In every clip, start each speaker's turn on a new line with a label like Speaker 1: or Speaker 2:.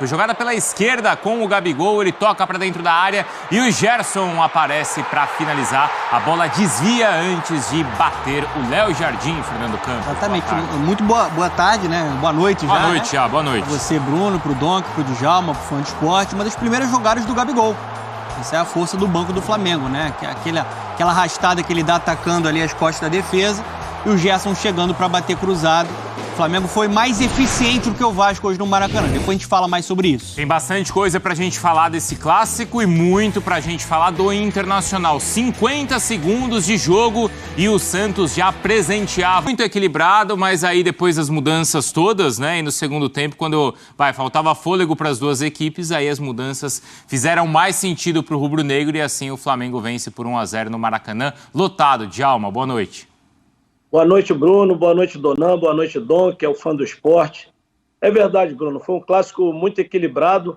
Speaker 1: Jogada pela esquerda com o Gabigol, ele toca para dentro da área e o Gerson aparece para finalizar. A bola desvia antes de bater o Léo Jardim, Fernando Campos.
Speaker 2: Exatamente. Muito boa tarde, né? Boa noite já.
Speaker 1: Boa noite,
Speaker 2: né?
Speaker 1: Boa noite.
Speaker 2: Pra você, Bruno, pro Donk, pro Djalma, pro Fã de Esporte. Uma das primeiras jogadas do Gabigol. Essa é a força do banco do Flamengo, né? Aquela arrastada que ele dá atacando ali as costas da defesa e o Gerson chegando para bater cruzado. O Flamengo foi mais eficiente do que o Vasco hoje no Maracanã. Depois a gente fala mais sobre isso.
Speaker 1: Tem bastante coisa pra gente falar desse clássico e muito pra gente falar do Internacional. 50 segundos de jogo e o Santos já presenteava. Muito equilibrado, mas aí depois das mudanças todas, né? E no segundo tempo, quando faltava fôlego para as duas equipes, aí as mudanças fizeram mais sentido pro rubro-negro e assim o Flamengo vence por 1-0 no Maracanã. Lotado. Djalma, boa noite.
Speaker 3: Boa noite, Bruno. Boa noite, Donan. Boa noite, Dom, que é o Fã do Esporte. É verdade, Bruno. Foi um clássico muito equilibrado.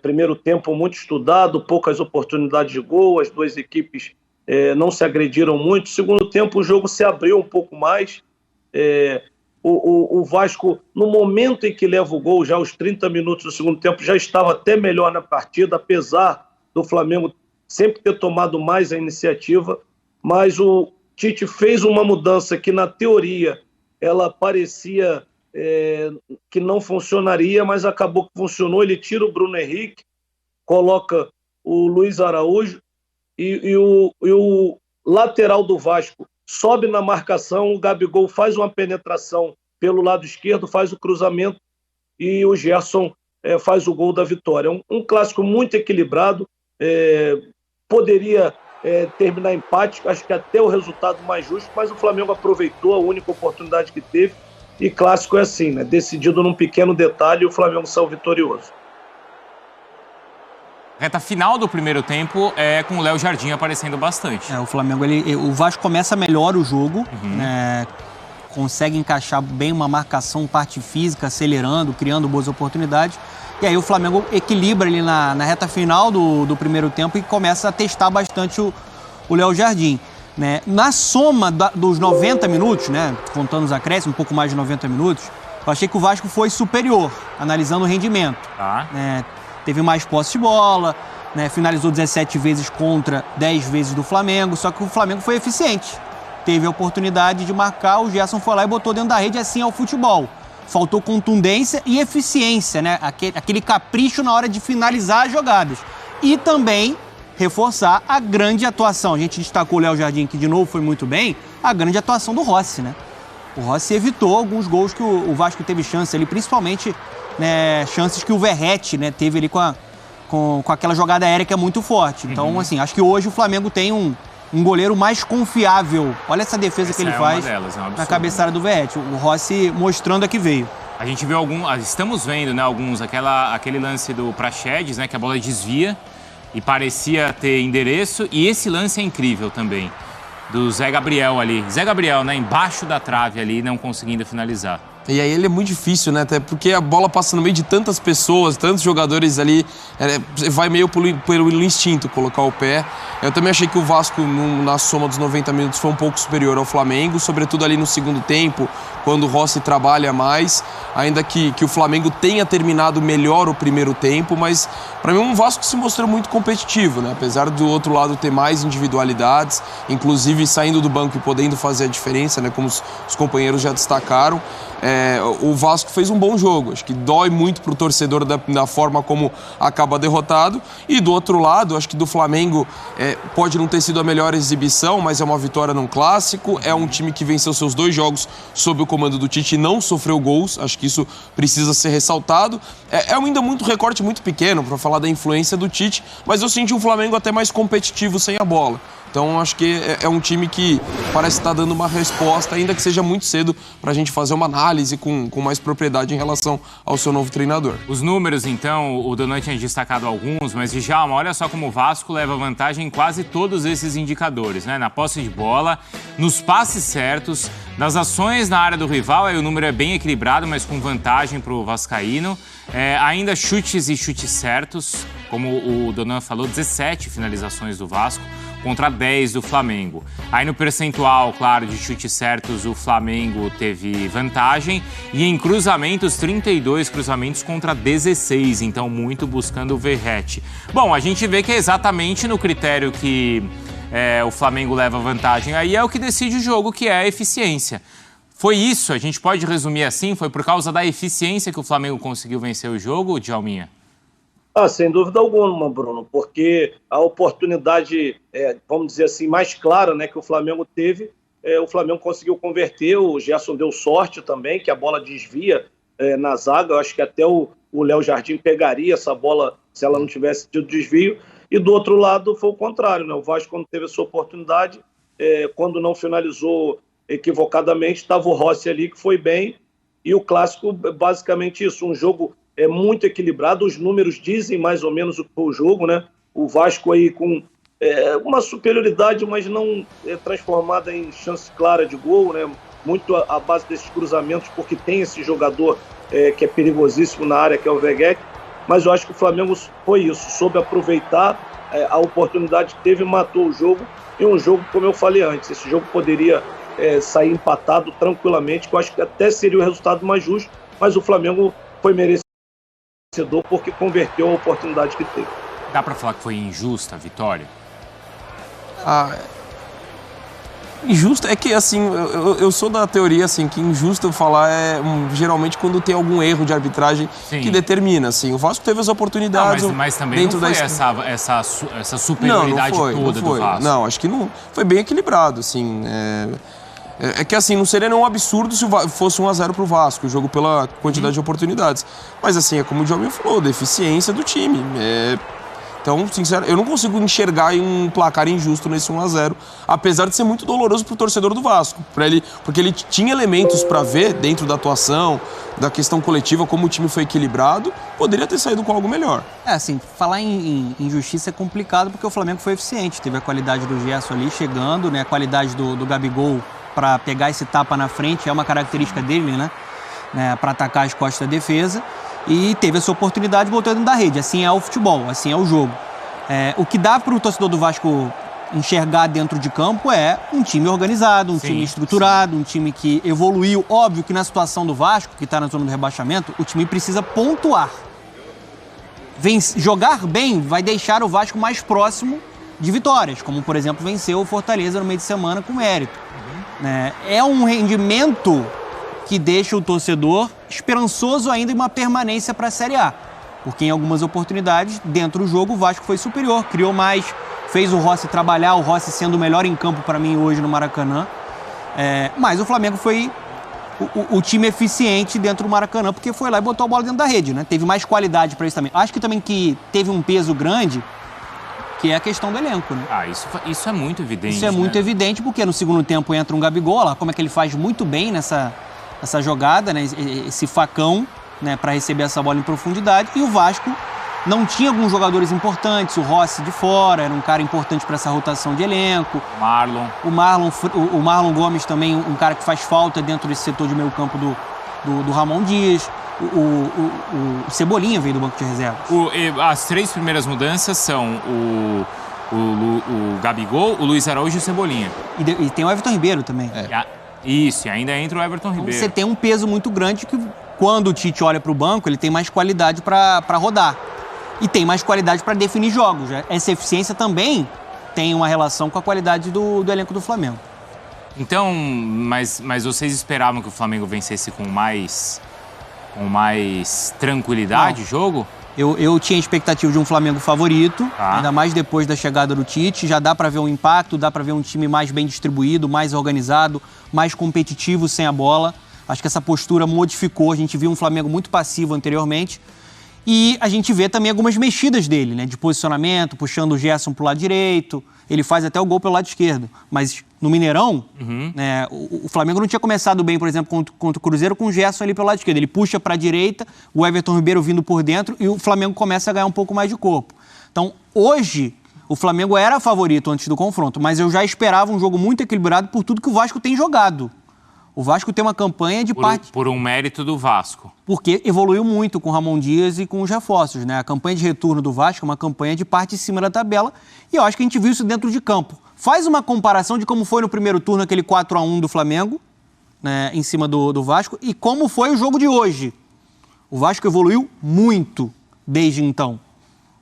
Speaker 3: Primeiro tempo muito estudado, poucas oportunidades de gol. As duas equipes não se agrediram muito. Segundo tempo, o jogo se abriu um pouco mais. O Vasco, no momento em que leva o gol, já aos 30 minutos do segundo tempo, já estava até melhor na partida, apesar do Flamengo sempre ter tomado mais a iniciativa. Mas o Tite fez uma mudança que, na teoria, ela parecia que não funcionaria, mas acabou que funcionou. Ele tira o Bruno Henrique, coloca o Luiz Araújo e o lateral do Vasco sobe na marcação, o Gabigol faz uma penetração pelo lado esquerdo, faz o cruzamento e o Gerson faz o gol da vitória. Um clássico muito equilibrado, poderia terminar empate, acho que até o resultado mais justo, mas o Flamengo aproveitou a única oportunidade que teve e clássico é assim, né? Decidido num pequeno detalhe e o Flamengo saiu vitorioso.
Speaker 1: Reta final do primeiro tempo com o Léo Jardim aparecendo bastante.
Speaker 2: O Flamengo, o Vasco começa melhor o jogo, consegue encaixar bem uma marcação, parte física, acelerando, criando boas oportunidades. E aí o Flamengo equilibra ali na reta final do primeiro tempo e começa a testar bastante o Léo Jardim. Né? Na soma dos 90 minutos, né, contando os acréscimos, um pouco mais de 90 minutos, eu achei que o Vasco foi superior, analisando o rendimento. Teve mais posse de bola, né, finalizou 17 vezes contra 10 vezes do Flamengo, só que o Flamengo foi eficiente. Teve a oportunidade de marcar, o Gerson foi lá e botou dentro da rede, assim é o futebol. Faltou contundência e eficiência, né? Aquele capricho na hora de finalizar as jogadas. E também reforçar a grande atuação. A gente destacou o Léo Jardim, que de novo foi muito bem, a grande atuação do Rossi, né? O Rossi evitou alguns gols que o Vasco teve chance ali, principalmente, né, chances que o Verratti, né, teve ali com aquela jogada aérea que é muito forte. Então, assim, acho que hoje o Flamengo tem um goleiro mais confiável. Olha essa defesa que ele faz na cabeçada do Verratti. O Rossi mostrando a que veio.
Speaker 1: A gente viu estamos vendo, né, aquele lance do Praxedes, né, que a bola desvia e parecia ter endereço. E esse lance é incrível também, do Zé Gabriel ali. Zé Gabriel, né, embaixo da trave ali, não conseguindo finalizar.
Speaker 4: E aí ele é muito difícil, né? Até porque a bola passa no meio de tantas pessoas, tantos jogadores ali, vai meio pelo instinto colocar o pé. Eu também achei que o Vasco, na soma dos 90 minutos, foi um pouco superior ao Flamengo, sobretudo ali no segundo tempo, quando o Rossi trabalha mais, ainda que o Flamengo tenha terminado melhor o primeiro tempo, mas para mim o Vasco se mostrou muito competitivo, né? Apesar do outro lado ter mais individualidades, inclusive saindo do banco e podendo fazer a diferença, né? Como os companheiros já destacaram. O Vasco fez um bom jogo, acho que dói muito pro torcedor da forma como acaba derrotado, e do outro lado, acho que do Flamengo pode não ter sido a melhor exibição, mas é uma vitória num clássico, é um time que venceu seus 2 jogos sob o comando do Tite e não sofreu gols, acho que isso precisa ser ressaltado. É ainda muito recorte muito pequeno para falar da influência do Tite, mas eu senti um Flamengo até mais competitivo sem a bola. Então, acho que é um time que parece estar dando uma resposta, ainda que seja muito cedo, para a gente fazer uma análise com mais propriedade em relação ao seu novo treinador.
Speaker 1: Os números, então, o Donan tinha destacado alguns, mas, Djalma, olha só como o Vasco leva vantagem em quase todos esses indicadores, né? Na posse de bola, nos passes certos, nas ações na área do rival, aí o número é bem equilibrado, mas com vantagem para o vascaíno. Ainda chutes e chutes certos, como o Donan falou, 17 finalizações do Vasco. contra 10 do Flamengo. Aí no percentual, claro, de chutes certos, o Flamengo teve vantagem. E em cruzamentos, 32 cruzamentos contra 16. Então, muito buscando o Verratti. Bom, a gente vê que é exatamente no critério que o Flamengo leva vantagem. Aí é o que decide o jogo, que é a eficiência. Foi isso, a gente pode resumir assim? Foi por causa da eficiência que o Flamengo conseguiu vencer o jogo, Djalminha?
Speaker 3: Sem dúvida alguma, Bruno, porque a oportunidade, vamos dizer assim, mais clara, né, que o Flamengo teve, o Flamengo conseguiu converter, o Gerson deu sorte também, que a bola desvia na zaga, eu acho que até o Léo Jardim pegaria essa bola se ela não tivesse tido desvio, e do outro lado foi o contrário, né, o Vasco quando teve a sua oportunidade, quando não finalizou equivocadamente, estava o Rossi ali que foi bem, e o clássico basicamente isso, um jogo muito equilibrado, os números dizem mais ou menos o que foi o jogo, né? O Vasco aí com uma superioridade, mas não transformada em chance clara de gol, né? Muito à base desses cruzamentos, porque tem esse jogador que é perigosíssimo na área, que é o Veguete, mas eu acho que o Flamengo foi isso, soube aproveitar a oportunidade que teve e matou o jogo, e um jogo, como eu falei antes, esse jogo poderia sair empatado tranquilamente, que eu acho que até seria o resultado mais justo, mas o Flamengo foi merecedor porque converteu a oportunidade que teve.
Speaker 1: Dá pra falar que foi injusta a vitória?
Speaker 4: Injusto é que, assim, eu sou da teoria, assim, que injusto eu falar geralmente quando tem algum erro de arbitragem que determina, assim. O Vasco teve as oportunidades
Speaker 1: mas também dentro não foi essa superioridade toda do Vasco.
Speaker 4: Não, acho que não. Foi bem equilibrado, assim. É que, assim, não seria nenhum absurdo se fosse 1-0 pro Vasco, o jogo pela quantidade de oportunidades. Mas, assim, é como o Djalminha falou, da eficiência do time. Então, sincero, eu não consigo enxergar um placar injusto nesse 1-0, apesar de ser muito doloroso pro torcedor do Vasco, porque ele tinha elementos para ver dentro da atuação, da questão coletiva, como o time foi equilibrado, poderia ter saído com algo melhor.
Speaker 2: Assim, falar em injustiça é complicado porque o Flamengo foi eficiente, teve a qualidade do Gerson ali chegando, né, a qualidade do Gabigol para pegar esse tapa na frente, é uma característica dele, né, para atacar as costas da defesa. E teve essa oportunidade voltando dentro da rede. Assim é o futebol, assim é o jogo. O que dá para o torcedor do Vasco enxergar dentro de campo é um time organizado, um time estruturado, um time que evoluiu. Óbvio que na situação do Vasco, que está na zona do rebaixamento, o time precisa pontuar. Jogar bem vai deixar o Vasco mais próximo de vitórias, como, por exemplo, venceu o Fortaleza no meio de semana com mérito. É um rendimento que deixa o torcedor esperançoso ainda em uma permanência para a Série A. Porque em algumas oportunidades, dentro do jogo, o Vasco foi superior, criou mais, fez o Rossi trabalhar, o Rossi sendo o melhor em campo para mim hoje no Maracanã. Mas o Flamengo foi o time eficiente dentro do Maracanã, porque foi lá e botou a bola dentro da rede, né? Teve mais qualidade para isso também. Acho que também que teve um peso grande, que é a questão do elenco, né?
Speaker 1: Isso é muito evidente.
Speaker 2: Isso é muito evidente, porque no segundo tempo entra um Gabigol, lá, como é que ele faz muito bem nessa jogada, né, esse facão, né, para receber essa bola em profundidade, e o Vasco não tinha alguns jogadores importantes, o Rossi de fora, era um cara importante para essa rotação de elenco. O Marlon Gomes também, um cara que faz falta dentro desse setor de meio campo do Ramon Dias. O Cebolinha veio do banco de reservas.
Speaker 1: As três primeiras mudanças são o Gabigol, o Luiz Araújo e o Cebolinha.
Speaker 2: E tem o Everton Ribeiro também.
Speaker 1: Isso, e ainda entra o Everton Ribeiro.
Speaker 2: Você tem um peso muito grande que, quando o Tite olha para o banco, ele tem mais qualidade para rodar. E tem mais qualidade para definir jogos. Essa eficiência também tem uma relação com a qualidade do elenco do Flamengo.
Speaker 1: Então, mas vocês esperavam que o Flamengo vencesse com mais tranquilidade o jogo?
Speaker 2: Eu tinha expectativa de um Flamengo favorito, ainda mais depois da chegada do Tite. Já dá para ver um impacto, dá para ver um time mais bem distribuído, mais organizado, mais competitivo sem a bola. Acho que essa postura modificou. A gente viu um Flamengo muito passivo anteriormente. E a gente vê também algumas mexidas dele, né? De posicionamento, puxando o Gerson pro lado direito. Ele faz até o gol pelo lado esquerdo. Mas no Mineirão, né, o Flamengo não tinha começado bem, por exemplo, contra o Cruzeiro, com o Gerson ali pelo lado esquerdo. Ele puxa para a direita, o Everton Ribeiro vindo por dentro e o Flamengo começa a ganhar um pouco mais de corpo. Então, hoje, o Flamengo era favorito antes do confronto, mas eu já esperava um jogo muito equilibrado por tudo que o Vasco tem jogado. O Vasco tem uma campanha de
Speaker 1: Por um mérito do Vasco.
Speaker 2: Porque evoluiu muito com o Ramon Dias e com os reforços, né? A campanha de retorno do Vasco é uma campanha de parte de cima da tabela e eu acho que a gente viu isso dentro de campo. Faz uma comparação de como foi no primeiro turno aquele 4-1 do Flamengo, né, em cima do Vasco, e como foi o jogo de hoje. O Vasco evoluiu muito desde então.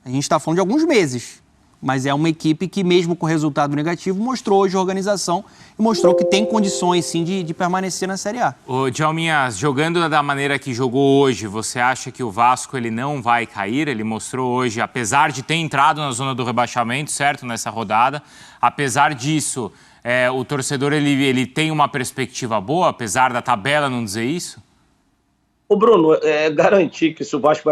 Speaker 2: A gente está falando de alguns meses, mas é uma equipe que, mesmo com resultado negativo, mostrou hoje a organização e mostrou que tem condições, sim, de permanecer na Série A.
Speaker 1: Ô, Djalminha, jogando da maneira que jogou hoje, você acha que o Vasco ele não vai cair? Ele mostrou hoje, apesar de ter entrado na zona do rebaixamento, certo, nessa rodada, apesar disso, o torcedor ele tem uma perspectiva boa, apesar da tabela não dizer isso?
Speaker 3: Ô Bruno, garantir que se o Vasco vai